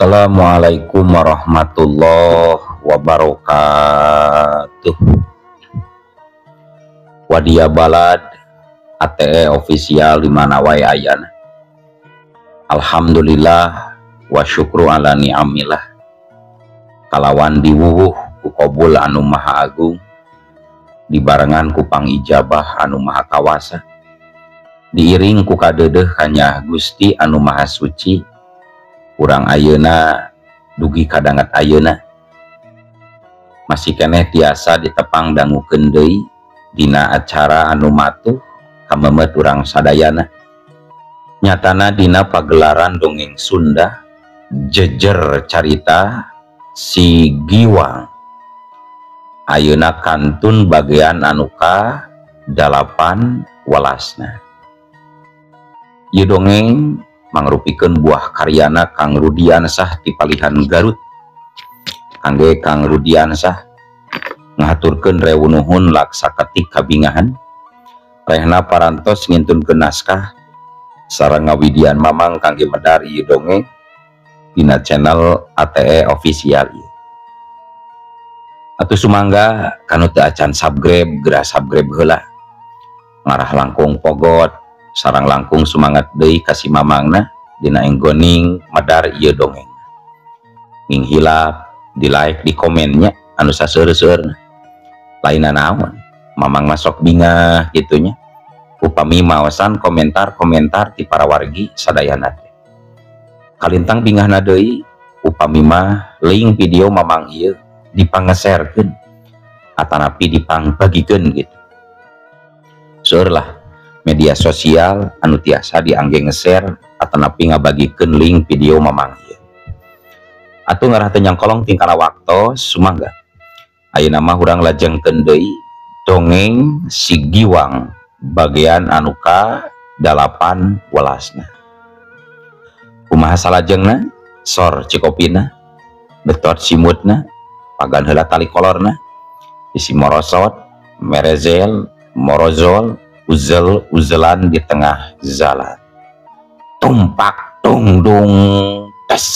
Assalamualaikum warahmatullahi wabarakatuh. Wadia balad ATE official di mana wae ayana. Alhamdulillah wa syukru ala ni'amillah. Kalawan diwuhuh ku qabul anu maha agung, dibarengan ku pangijabah anu maha kawasa, diiring ku kadeudeuh kanya Gusti anu maha suci. Urang ayeuna dugi kadangat ayeuna masih keneh tiasa ditepang dangukeun deui dina acara anu matuh kamemet urang sadayana. Nyatana dina pagelaran dongeng Sunda jejer carita si Giwang, ayeuna kantun bagian anu ka 8 welasna. Ieu dongeng mangrupikeun buah karyana Kang Rudiansah ti Palihan Garut. Kangge Kang Rudiansah ngaturkeun rewu nuhun laksaketik kabingahan, rehna parantos ngintunkeun naskah sareng ngawidian mamang kangge medar ieu dongeng dina channel ATE official ieu. Atuh sumangga kanu teu acan subscribe geura subscribe heula, ngarah langkung pogot sareng langkung semangat deui kasih mamangna dina enggoning medar ieu dongeng. Nging hilap di like di komennya anu saseur-seurna. Lainna naon, mamang masok bingah gitunya. Upami maosan komentar-komentar ti para wargi sadayana teh. Kalintang bingahna deui upami mah link video mamang ieu dipangeserkeun atanapi dipangbagikeun gitu. Seueur lah media sosial anu tiasa diangge nge-share atanapi ngabagikeun link video mamang ieu. Atuh ngarah teu nyangkolong tingkana waktos sumangga ayeuna mah urang lajengkeun deui dongeng si Giwang bagian anu ka 8 welasna. Kumaha salajengna? Sor cikopina, betot simutna, pagan heula tali kolorna, isi morosot, merezel, morozol, uzel-uzelan di tengah jalan. Tumpak dung dung tes.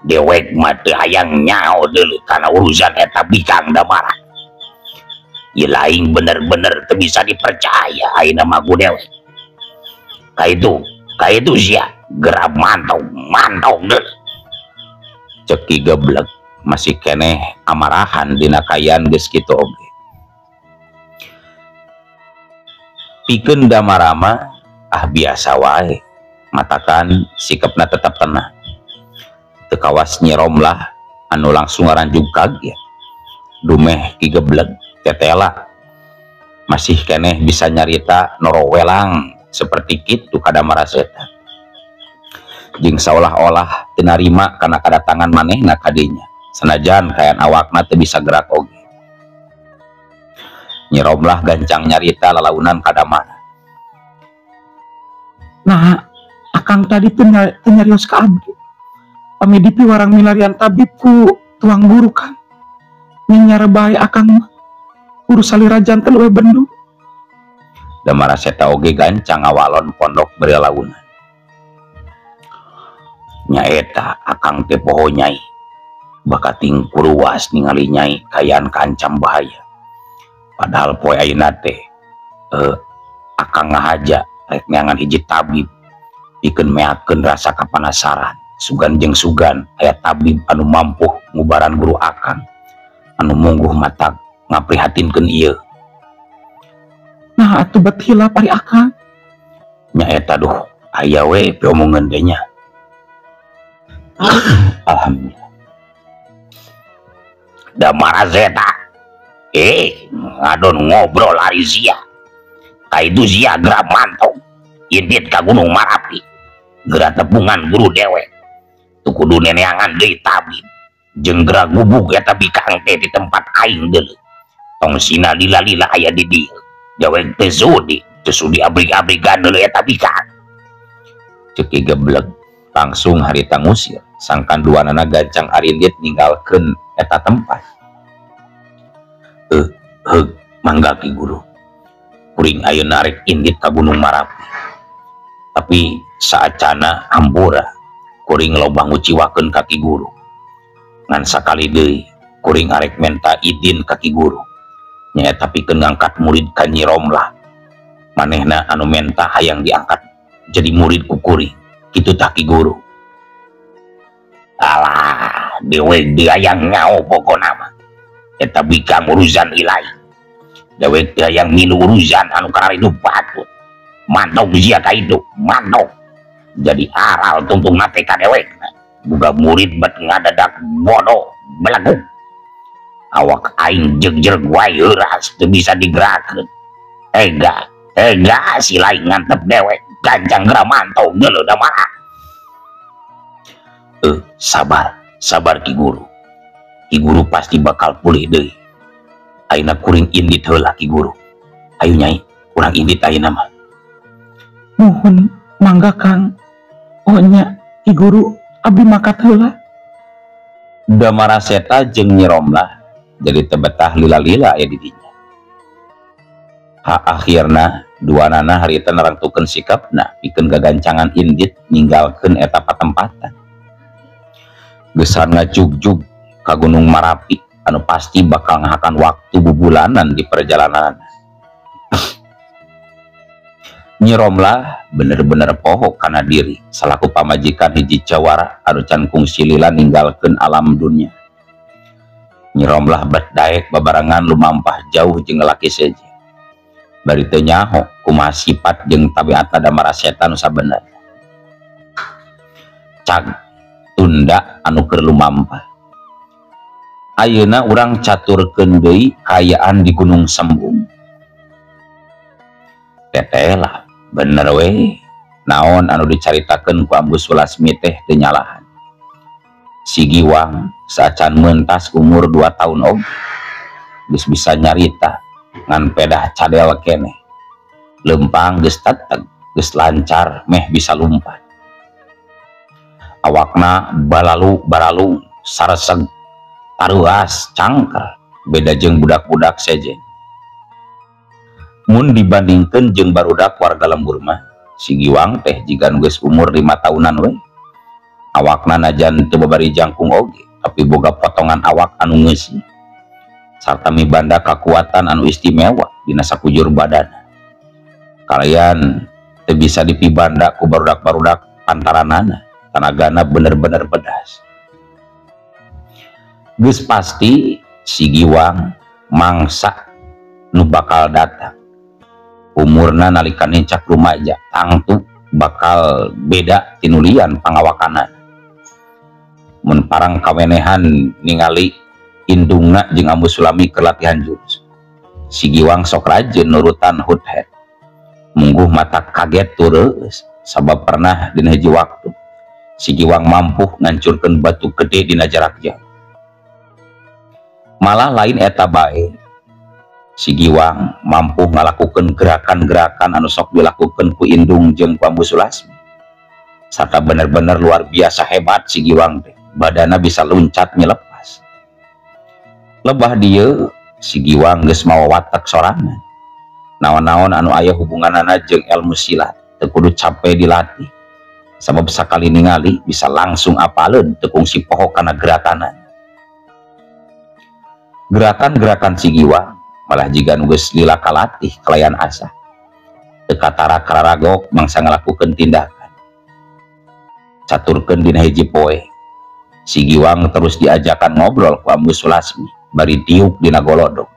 Dewek mah teu hayang nyao deuleu kana urusan eta bikang Damara. Ieu lain bener-bener teu bisa dipercaya ayeuna mah ku dewek. Ka itu sia geura mantau deuleu. Cek ki geblek masih keneh amarahan dina kayan geus kitu oge. Pikeun Damara mah biasa wae, matakan sikepna tetap tenang. Tekawas nyirom lah anu langsung ngaranjug kaget dumeh ki geblek tetela masih keneh bisa nyarita norowelang seperti kitu ka Damara setan jeung saolah-olah teu narima kana kadatangan manehna ka dinya sanajan kayan awakna teu bisa gerak oge. Nyirom lah gancang nyarita lalaunan ka Damara. Nah, akang tadi teu nyarios ka abdi. Pamidipi warang milarian tabib ku tuang guru kan nyara bae akang mah urus salira janten we bendu. Damara seta oge gancang awalon pondok berelaunan. Nyaeta akang teh poho nyai bakating kuruas ningali nyai kayaan kancam bahaya. Padahal poe ayeuna teh akang ngahaja rek neangan hiji tabib pikeun meakeun rasa kapanasaran. Sugan jeung sugan aya tabib anu mampu ngubaran guru akang anu mungguh mata ngaprihatinkeun ieu. Nah atuh bet hilap ari akang. Nya eta duh aya we piomongeun teh nya. Alhamdulillah. Damara zeta ngadon ngobrol ari sia. Ka itu sia geura mantau indit ka Gunung Marapi geura tepungan guru dewek. Kudu neneangan deui tabib jeung geura gubug eta bikang teh di tempat aing deuleu tong sina lila-lila aya di dieu dewek teu sudi abrig-abrigan deuleu eta bikang ceuk gebleg langsung harita ngusir sangkan duanana gancang arindit ninggalkeun eta tempat. Mangga Ki Guru, kuring ayeuna rek indit ka Gunung Marapi, tapi saacana hambura kuring loba nguciwakeun ka Ki Guru ngan sakali deui kuring arek menta idin ka Ki Guru nyaeta pikeun ngangkat murid ka Nyi Romlah, manehna anu menta hayang diangkat jadi murid ku kuring kitu tah Ki Guru. Alah dewek dia yang ngao pokona mah eta bikang urusan ilahi, dewek dia yang milu urusan anu kararidu patut mantok sia ka hidup mantok jadi aral tungtung nate ka dewek buga murid bet ngadadak bodoh belagu awak aing jegjeg wae heuras teu bisa digerakkeun ega si lain ngantep dewek gancang geura mantau geuleuh da marah. Sabar Ki Guru. Ki Guru pasti bakal pulih deui. Ayeuna kuring indit heula Ki Guru. Ayo Nyai, urang indit ayeuna mah. Nuhun mangga Kang. Oh nya Ki Guru abdi makat heula. Damaraseta jeung Nyi Romlah jadi tebetah lila-lila aya di dinya. Akhirna duanana harita nerangtukeun sikapna pikeun gagancangan indit ninggalkeun eta patempatan. Gesan ngajug-jug ka Gunung Marapi anu pasti bakal ngahakan waktu bubulanan di perjalanan. Nyi Romlah bener-bener poho kana diri salaku pamajikan hiji jawara anu can kungsi lila ninggalkeun alam dunia. Nyi Romlah berdaek babarangan lumampah jauh jeung laki seje. Bari teu nyaho kumaha sifat jeung tabiatna Damaraseta nu sabenerna. Cag tunda anu keur lumampah. Ayeuna urang caturkeun deui kayaan di Gunung Sembung. Teteh bener we naon anu dicaritakeun ku Ambu Sulasmi teh teu nyalahan. Si Giwang saacan meuntas umur 2 tahun oge geus bisa nyarita ngan pedah cadel keneh. Lempang geus teteg, geus lancar meh bisa lumpat. Awakna baralu sareseg taruas cangker beda jeung budak-budak sejen. Mun dibandingkeun jeung barudak warga lembur mah si Giwang teh jigan geus umur 5 tahunan we. Awakna najan teu babari jangkung oge tapi boga potongan awak anu ngeusi sarta mibanda kakuatan anu istimewa dina sakujur badan. Kalian teu bisa dipibanda ku barudak-barudak pantaranana. Tanagana bener-bener pedas. Geus pasti si Giwang mangsa nu bakal datang. Umurna nalika nencak rumaja tangtu bakal beda tinulian pangawakanan. Mun parang kawenehan ningali indungna jeung Ambu Sulami keur latihan jurus. Si Giwang sok rajin nurutan hudhead. Mungguh mata kaget tureus sabab pernah dina hiji waktu si Giwang mampu ngancurkeun batu gede dina jarak jauh. Malah lain eta bae, si Giwang mampu ngalakukeun gerakan-gerakan anu sok dilakukeun ku indung jeung ku Ambu Sulasmi. Sarta bener-bener luar biasa hebat si Giwang teh, badana bisa luncat nyelepas. Lebah dieu si Giwang geus mawa watek sorangan. Naon-naon anu aya hubunganana jeung ilmu silat teu kudu capek dilatih. Sabab sakali ningali bisa langsung apaleun teu kungsi poho kana gerakanan. Gerakan-gerakan si Giwang malah jiga geus lila kalatih kalayan asa. Teu katara kararagok mangsa ngalakukeun tindakan. Caturkeun dina hiji poe, si Giwang terus diajakan ngobrol ku Ambu Sulasmi bari tiuk dina golodog.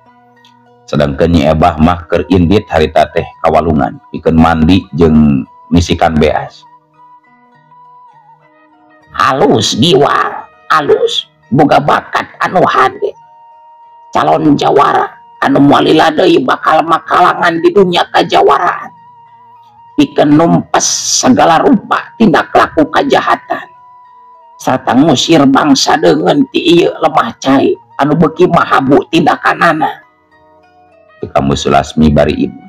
Sedangkeun Nyi Ebah mah keur indit harita teh kawalungan pikeun mandi jeung misikan beas. Halus Giwang, halus boga bakat anu hade. Calon jawara anu moalila deui bakal makalangan di dunia kajawaraan. Pikeun numpes segala rupa tindak laku kajahatan. Sarta ngusir bangsa deungeun ti ieu lemah cai anu beuki mahabu tindakanana. kamu Sulasmi bari ibu.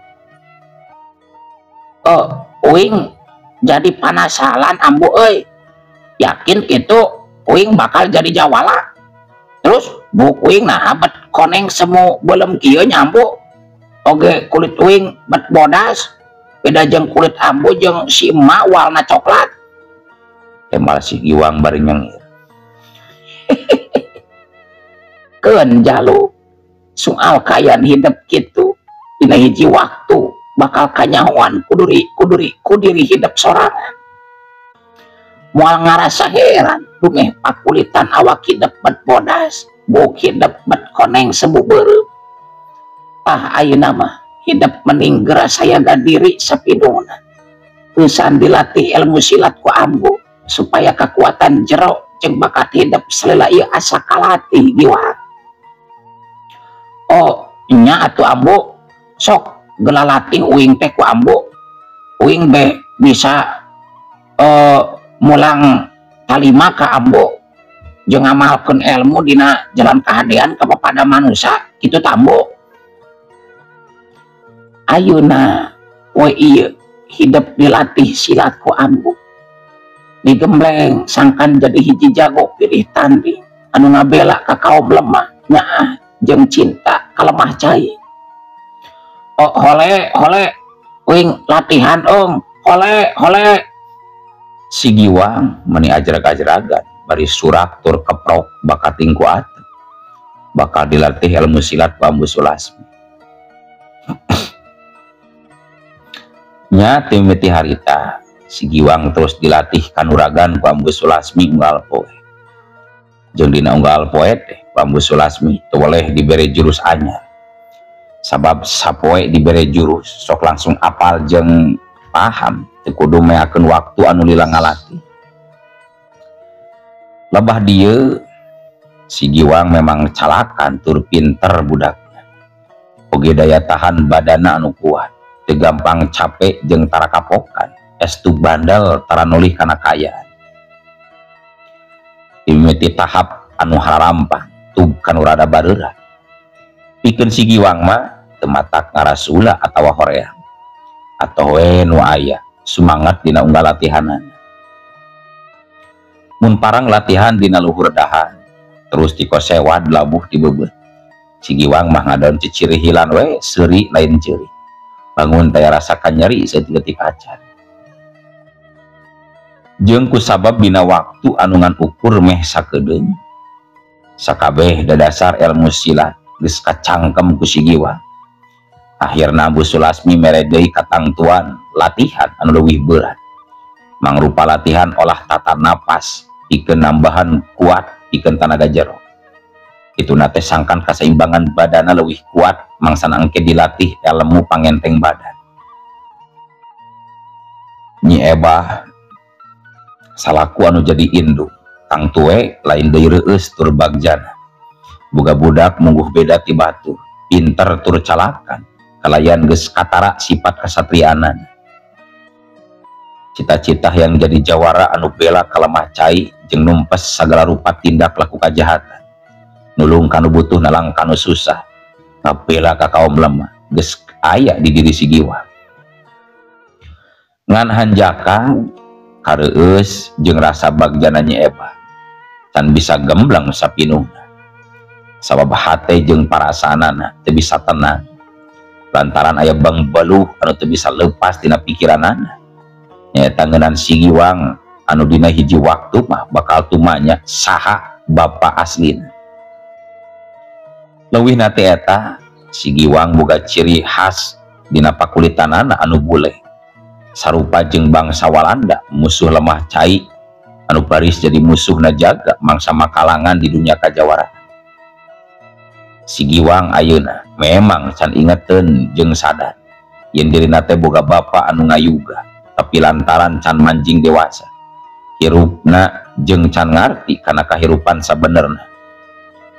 Oh, uing jadi penasaran ambu euy. Yakin itu uing bakal jadi jawala. Terus buk uing nah bet koneng semu belum kieu nyambu. Oge kulit uing bet bodas. Beda jeung kulit ambu jeung si emak warna coklat. Tembal si Giwang bari nyengir. Keun jalu soal kayan hidup gitu dina hiji waktu bakal kanyahoan kudiri hidup sorangan. Moal ngarasa heran dumeh pakulitan awak hidup bet bodas buk hidup bet koneng semu beureup. Ayeuna mah hidup mending geura sayaga diri sapiduna. Eusan dilatih ilmu silat ku ambu supaya kekuatan jero jeung bakat hidup salila ieu asa kalatih Giwang. Oh nya atuh ambu sok gelalatih uing teh ku ambu. Uing be bisa mulang talima ka ambu jeung ngamalkeun ilmu dina jalan kahadean kepada manusia kitu tambu. Ayeuna we ieu hidup dilatih silat ku ambu digembleng sangkan jadi hiji jago pilih tanding anu ngabela ka kaum lemah nyaah jeung cinta kalemah cai. Oh hole uing latihan hole. Si Giwang meni ajrag-ajragan bari surak tur keprok bakat tingku atuh bakal dilatih ilmu silat ku ambu Sulasmi. Nya timiti harita si Giwang terus dilatih kanuragan ku ambu Sulasmi unggal poe. Jeung dina unggal poe teh ku ambu Sulasmi teu boleh dibere jurus anyar. Sabab sapoe dibere jurus sok langsung apal jeung paham teu kudu meakeun waktu anu lila ngalatih. Lebah dieu si Giwang memang calakan tur pinter budakna. Oge daya tahan badana anu kuat, teu gampang capek jeung tara kapokan, estu bandel tara nulih kana kayaan. Dimimiti tahap anu harampang tub kanu rada bareurah. Pikeun si Giwang mah teu matak ngarasula atawa hoream. Atoh we nu aya sumangat dina unggal latihanan. Mun parang latihan dina luhur dahan terus dikosewad labuh di bebeut. Si Giwang mah ngadaon cicirihilan we seuri lain ceuri. Bangun taya rasakan nyeri saeutik acan. Jeung kusabab dina waktu anu ngan ukur meh sakedeung sakabeh dadasar ilmu silat geus kacangkem ku si Giwang. Akhirna ambu Sulasmi mere deui katangtuan latihan anu leuwih berat mangrupa latihan olah tata napas pikeun nambahan kuat pikeun tanaga jero. Itu nate sangkan kaseimbangan badana leuwih kuat mangsana engke dilatih ilmu pangenteng badan. Nyi Ebah salaku anu jadi induk kang tue lain deui reueus tur bagjana. Boga budak mungguh beda ti batur, pinter tur calakan, kalayan geus katara sifat kasatrianan. Cita-cita yang jadi jawara anu bela kalemah cai jeung numpes sagala rupa tindak laku kajahatan. Nulung kanu butuh nalang kanu susah, ngabela ka kaum lemah geus aya di diri si Giwang. Ngan hanjakang kareueus jeung rasa bagjana Nyi Ebah can bisa gemblang sapinuhna. Sabab hate jeung parasaanana teu bisa tenang lantaran aya bang baluh anu teu bisa leupas dina pikiranana. Nyaeta ngeunaan si Giwang anu dina hiji waktu mah bakal tumanya saha bapa aslina. Leuwih nate eta si Giwang boga ciri khas dina pakulitanana anu bule sarupa jeung bangsa Walanda musuh lemah cai anu baris jadi musuhna jaga mangsa makalangan di dunia kajawaraan. Si Giwang ayeuna memang can ingeteun jeung sadar yen dirina teh boga bapa anu ngayuga tapi lantaran can manjing dewasa hirupna jeung can ngarti kana kahirupan sabenerna.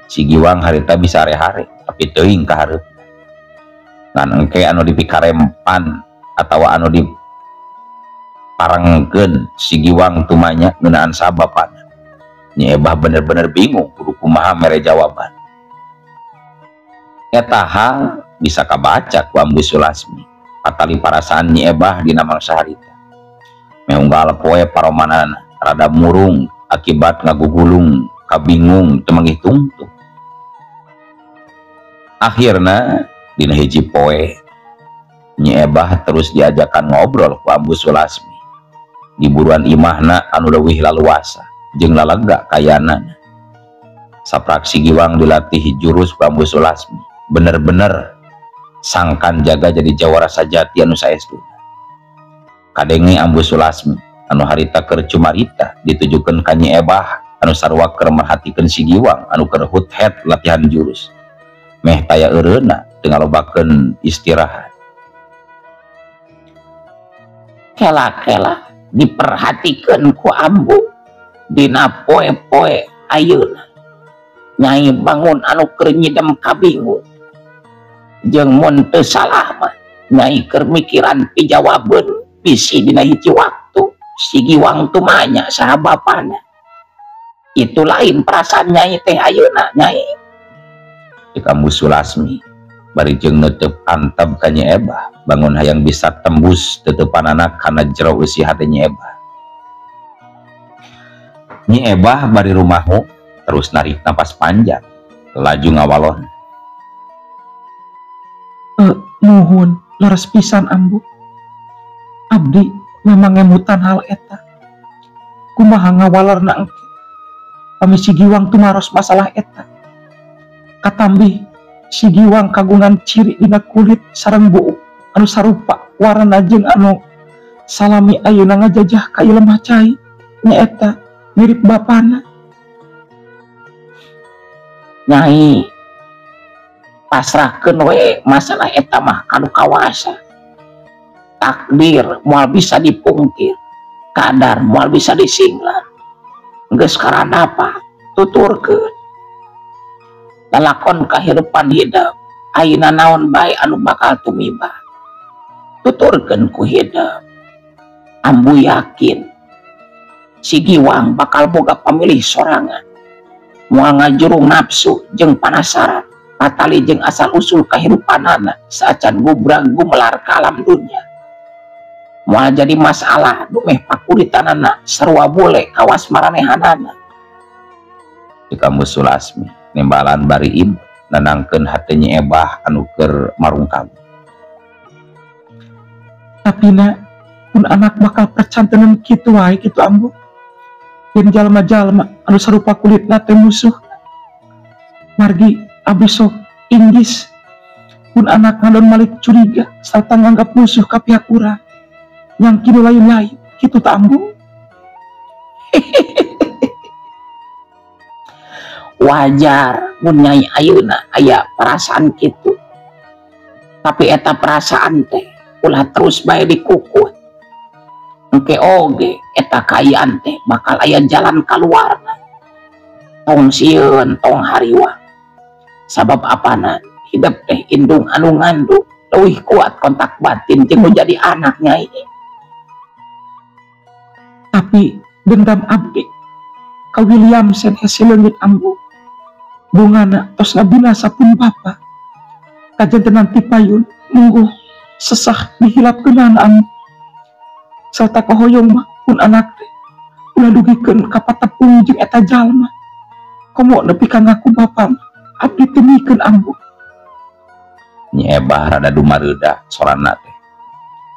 Si Giwang harita bisa hare-hare tapi teuing ka hareupna. Ngan engke anu dipikarempan atawa anu diparengkeun si Giwang tumanya ngeunaan sabapana. Nyi Ebah bener-bener bingung kudu kumaha mere jawaban. Eta hal bisa kabaca ku Ambu Sulasmi patali parasaan Nyi Ebah dina mangsa harita. Meunggal poe paromanana rada murung akibat ngagugulung kabingung teu manggih tungtung. Akhirna dina hiji poe Nyi Ebah terus diajakan ngobrol ku Ambu Sulasmi di buruan imahna anu leuwih laluasa jeung lalega kayanana. Sapraksi Giwang dilatih jurus ku Ambu Sulasmi, bener-bener sangkan jaga jadi jawara sajati anu saestuna. Kadenge Ambu Sulasmi anu harita keur cumarita ditujukeun ka Nyi Ebah anu sarua keur merhatikeun si Giwang anu keur hut-het latihan jurus. Meh taya eureuna teu ngalobakeun istirahat. Kela-kela diperhatikeun ku Ambu dina poe-poe ayeuna. Nyai bangun anu keur nyidem kabingung. Jeung mun teu salah mah Nyai keur mikiran pijawabeun bisi dina hiji waktu si Giwang tumanya saha bapana. Itu lain perasaan Nyai teh ayeuna Nyai. Cek Ambu Sulasmi bari jeung neuteup antep ka Nyi Ebah bangun hayang bisa tembus teutepanana kana jero eusi hate Nyi Ebah. Nyi Ebah bari rumahu terus narik napas panjang laju ngawalon. Nuhun laras pisan Ambu. Abdi memang ngemutan hal eta. Kumaha ngawalarna engke. Pami si Giwang tumaros masalah eta. Katambi si Giwang kagungan ciri dina kulit sareng buuk anu sarupa warna jeung anu salami ayeuna ngajajah ka ieu lemah cai. Nyaeta mirip bapana. Nyai pasrahkeun we masalah eta mah kanu kawasa. Takdir moal bisa dipungkir, kadar moal bisa disinglan. Geus karanapa tuturkeun. Lalakon kahirupan hidup ayeuna naon bae anu bakal tumiba. Tuturkeun ku hidup. Ambu yakin si Giwang bakal boga pamilih sorangan. Moal ngajurung nafsu jeung panasaran patali jeung asal usul kahirupanana saacan gubrag gumelar ka alam dunya. Moal jadi masalah dumeh pakuritanana sarua bole kawas maranehanana. Cek Ambu Sulasmi nembalan bari ibu nenangkeun hate Nyi Ebah anu keur marungkab. Tapina pun anak bakal percantenan kitu wae kitu Ambu. Yen jalma-jalma anu sarupa kulitna teh musuh. Margi abdi sok inggis. Pun anak ngadon malik curiga sarta nganggap musuh ka pihak urang. Yang kitu lain-lain kitu ta Ambu. Wajar mun Nyai ayeuna aya perasaan kitu. Tapi eta perasaan teh ulah terus bae dikukut. Engke oge eta kaayaan teh bakal aya jalan kaluarna. Tong sieun tong hariwang. Sabab apana hidup teh indung anu ngandung leuwih kuat kontak batin jeung nu jadi anak Nyai. Tapi dendam abdi ka Williamson hese leungit Ambu. Bungana tos ngabinasa pun bapa. Kajantenan ti payun mungguh sesah dihilapkeun Ambu. Sarta kahoyong mah pun anak teh ulah dugikeun ka patepung jeung eta jalma. Komo nepi ka ngaku bapa abdi teu mikeun Ambu. Nyi Ebah rada dumareuda sorana teh.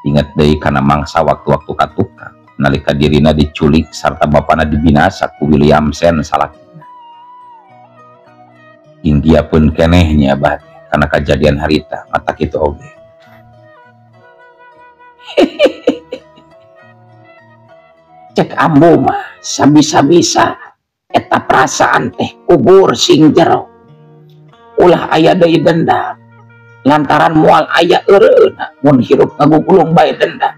Inget deui kana mangsa waktu-waktu katukang nalika dirina diculik sarta bapana dibinasa ku Williamson salakina. Hinggia pun keneh Nyi Ebah kana kajadian harita mata kitu oge. Cek Ambu mah sabisa-bisa eta perasaan teh kubur sing jero. Ulah aya deui dendam lantaran moal aya eureuna mun hirup ngagugulung bae dendam.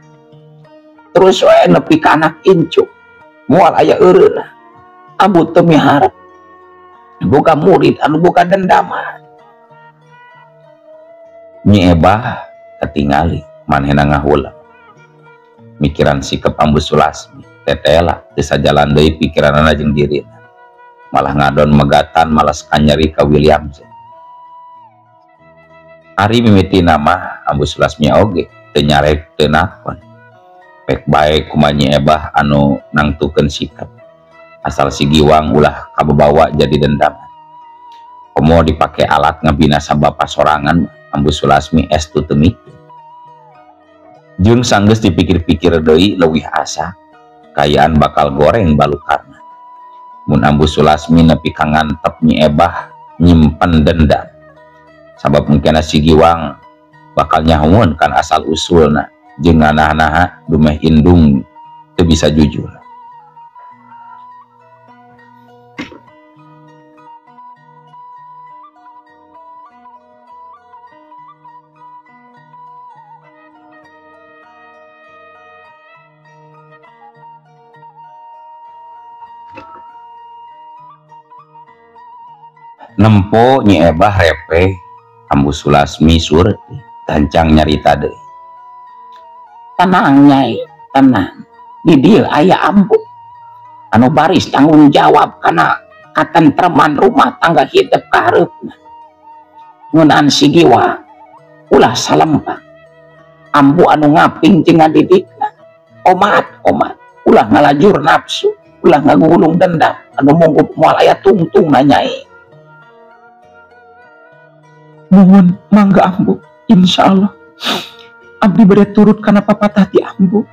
Terus wae nepi ka anak incu moal aya eureuna Ambu teu miharep boga murid anu boga dendaman. Nyi Ebah katingali manehna ngahulang. Mikiran sikep Ambu Sulasmi tetela teu sajalan deui pikiranna jeung dirina. Malah ngadon megatan malas kanyeri ka Williamson. Ari mimiti nama Ambu Sulasmi oge teu nyarek teu nakon. Pek bae kumaha Ebah anu nangtukeun sikap. Asal si Giwang ulah kababawa jadi dendam. Komo dipake alat ngabinasa bapa sorangan Ambu Sulasmi estu teu mikir. Jeung sanggeus dipikir-pikir deui leuwih asa kayaan bakal goreng balukarna. Mun Ambu Sulasmi nepi ka ngantep Nyi Ebah nyimpen dendam. Sabab mungkin si Giwang bakal nyahuan kan asal usulna jeung nganah-naha dumeh indung teu bisa jujur. Nempo Nyi Ebah repe Ambu Sulasmi surti gancang nyarita deui. Tenang Nyai, tenang. Di dieu aya Ambu anu baris tanggung jawab kana katentreman rumah tangga hidup kahareupna. Ngeunaan si Giwang ulah salempang. Ambu anu ngaping jeung ngadidikna. Omat ulah ngalajur nafsu, ulah ngagulung dendam anu munggup moal aya tungtungna Nyai. Nuhun mangga Ambu, insyaallah abdi bade turut kana papatah ti Ambu.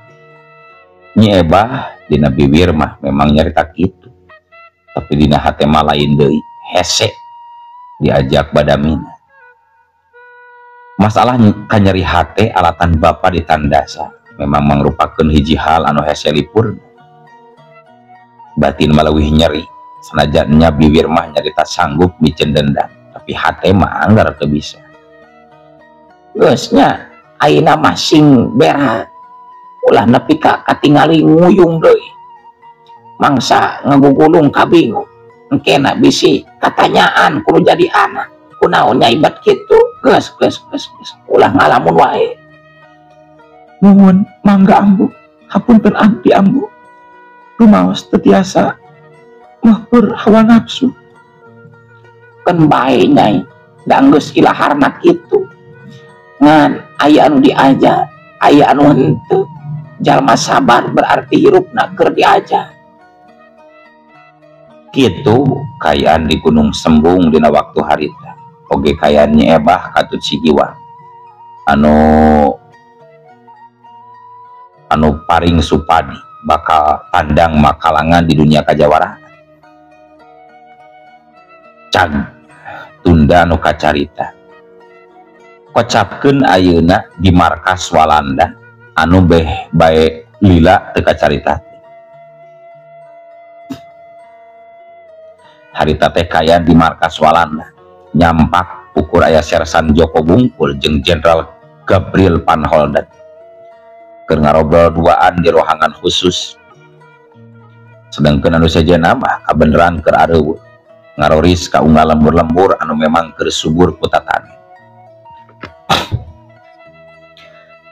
Nyi Ebah dina bibir mah memang nyarita kitu, tapi dina hate mah lain deui, hese diajak badamina. Masalah kanyeri hate alatan bapa ditandasa memang mangrupakeun hiji hal anu hese lipurna. Batin maleuwih nyeri sanajan nya bibir mah nyarita sanggup micen dendam, tapi hate mah anggar teu bisa. Geus nya ayeuna mah sing berat ulah nepi ka katingali nguyung deui. Mangsa ngagugulung kabingung engkena bisi katanyaan kudu jadi anak. Kunaon Nyai bat kitu? Geus ulah ngalamun wae. Nuhun mangga Ambu, hapunten abdi Ambu. Rumaos teu tiasa meuhpeur hawa nafsu. Kan bae Nyai, da geus ilaharna kitu. Ngan aya anu diajar, aya anu henteu. Jalma sabar berarti hirupna keur diajar. Kitu kayaan di Gunung Sembung dina waktu harita. Oge kayaan Nyi Ebah katut si Giwang anu paring supadi bakal tandang makalangan di dunia kajawaraan. Cag tunda anu kacarita kocapkeun ayeuna di markas Walanda anu beh bae lila teu kacarita. Harita teh kayaan di markas Walanda nyampak ukur aya Sersan Joko Bungkul jeung Jenderal Gabriel Van Holden keur ngarobrol duaan di rohangan khusus. Sedangkeun anu sejenna mah kabeneran keur areueuh ngaroris ka unggal lembur-lembur anu memang keur subur ku tatane.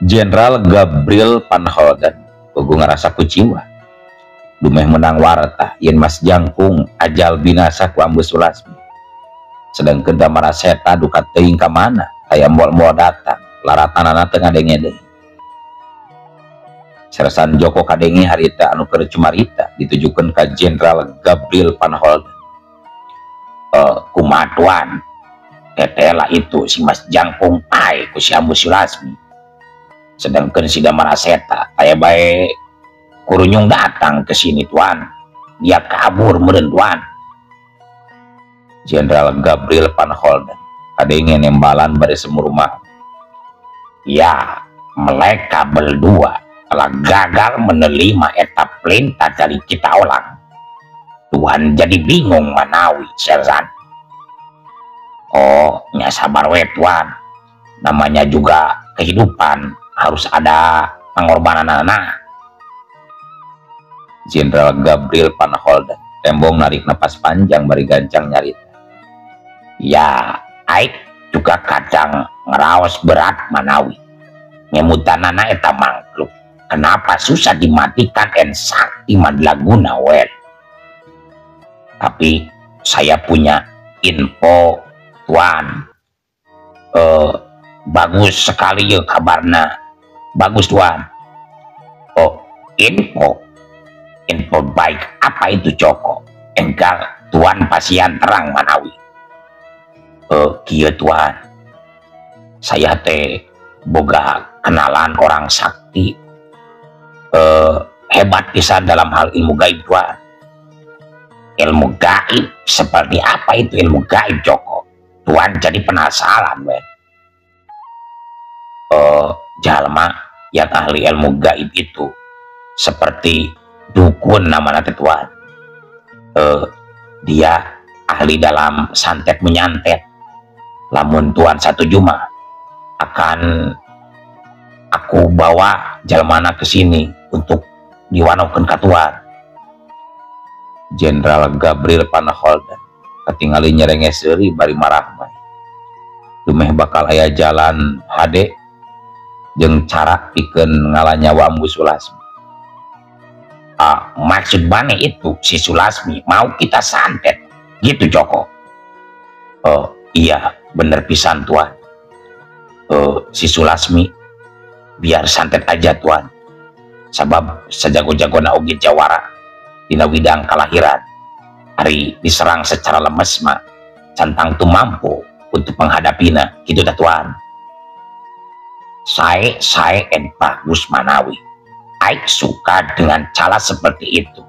Jenderal Gabriel Van Holden ugu ngarasa kuciwa dumeh menang warta yen Mas Jangkung ajal binasa ku Ambu Sulasmi. Sedangkeun da maraseta duka teuing ka mana aya moal-moal datang laratanana teu ngadenge deui. Sersan Joko kadenge harita anu keur cumarita ditujukeun ka Jenderal Gabriel Van Holden. Kumaha tuan, tetela itu si Mas Jangkung pae ku si Ambu Sulasmi. Sedangkeun si Damaraseta aya bae kurunyung datang ke sini tuan. Dia kabur meureun tuan. Jenderal Gabriel Van Holden kadenge nembalan bari semur rumah. Ya, mereka berdua telah gagal menerima etap perintah dari kita orang. Tuhan jadi bingung manawi Sersan. Oh, nya sabar we tuan. Namanya juga kehidupan, harus ada pengorbananana. Jenderal Gabriel Van Holden tembong narik napas panjang bari gancang nyarita. Ya, aik juga kadang ngeraos berat manawi. Ngemutanana eta mangkluk. Kenapa susah dimatikan en sakti madlaguna wel. Tapi saya punya info tuan. Bagus sekali ya kabarnya. Bagus tuan. Oh, info baik apa itu Joko? Engkau tuan pasien terang manawi. Kieu tuan. Saya teh boga kenalan orang sakti. Hebat pisan dalam hal ilmu gaib tuan. Ilmu gaib seperti apa itu ilmu gaib Joko? Tuan jadi penasaran weh. Jalma yang ahli ilmu gaib itu seperti dukun namanya tuan. Dia ahli dalam santet menyantet. Lamun tuan satu juma akan aku bawa jalmana ke sini untuk diwanokeun ka tuan. Jenderal Gabriel Panaholdan ketinggali nyerenge seuri bari marah mah. Dumeh bakal aya jalan hade jeung cara pikeun ngalanyawa Ambu Sulasmi. Maksud mana itu si Sulasmi mau kita santet gitu Joko? Iya bener pisan tuan. Si Sulasmi biar santet aja tuan. Sabab sejago-jagona oge jawara dina widang kalahiran. Hari diserang secara lemes mah cantang tu mampu untuk menghadapinya gitu dah tuan. Saya bagus manawi. Aik suka dengan cara seperti itu.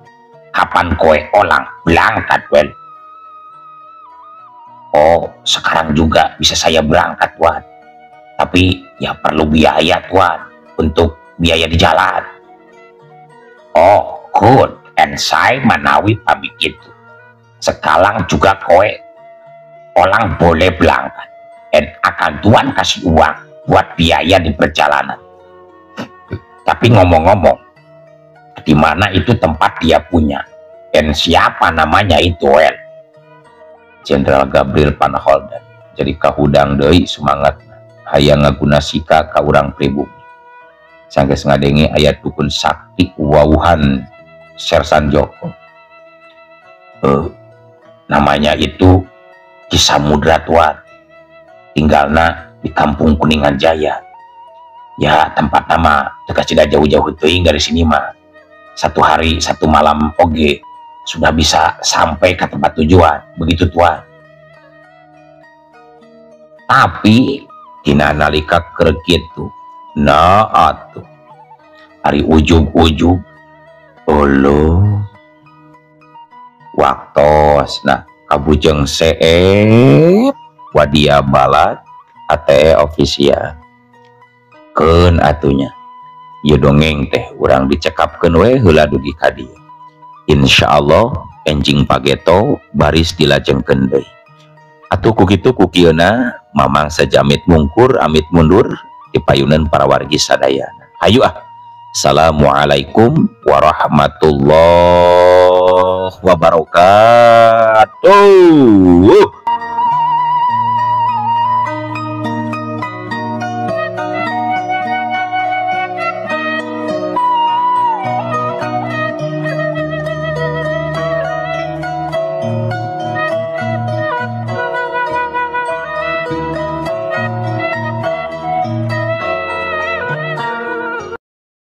Kapan kowe olang berangkat wel? Oh, sekarang juga bisa saya berangkat tuan. Tapi ya perlu biaya tuan untuk biaya di jalan. Oh, good. And saya manawi pamit itu. Sekarang juga kowe olang boleh berangkat. Dan akan tuan kasih uang buat biaya di perjalanan. Tapi ngomong-ngomong, di mana itu tempat dia punya? Dan siapa namanya itu wel? Jenderal Gabriel Panaholdan jadi kahudang deui sumangat hayang ngaguna sika ka urang pribumi. Sanggeus ngadenge aya dukun sakti wawuhan Sersan Joko. Namanya itu Ki Samudra tuan. Tinggalna di Kampung Kuningan Jaya. Ya tempat nama dekat tidak jauh-jauh teuing dari sini mah. 1 hari 1 malam oge sudah bisa sampai ke tempat tujuan. Begitu tuan. Tapi tina nalika keur kitu nah atuh ari ujug-ujug olo waktosna kabujeng seep wadia balat ATE ofisial keun atunya ieu dongeng teh urang dicekapkeun we heula dugi ka dieu. Insyaallah enjing pageto baris dilajengkeun deui. Atuh kukitu kukieuna mamang sajamit mungkur amit mundur dipayunan para wargi sadayana. Hayu ah. Assalamualaikum warahmatullahi wabarakatuh.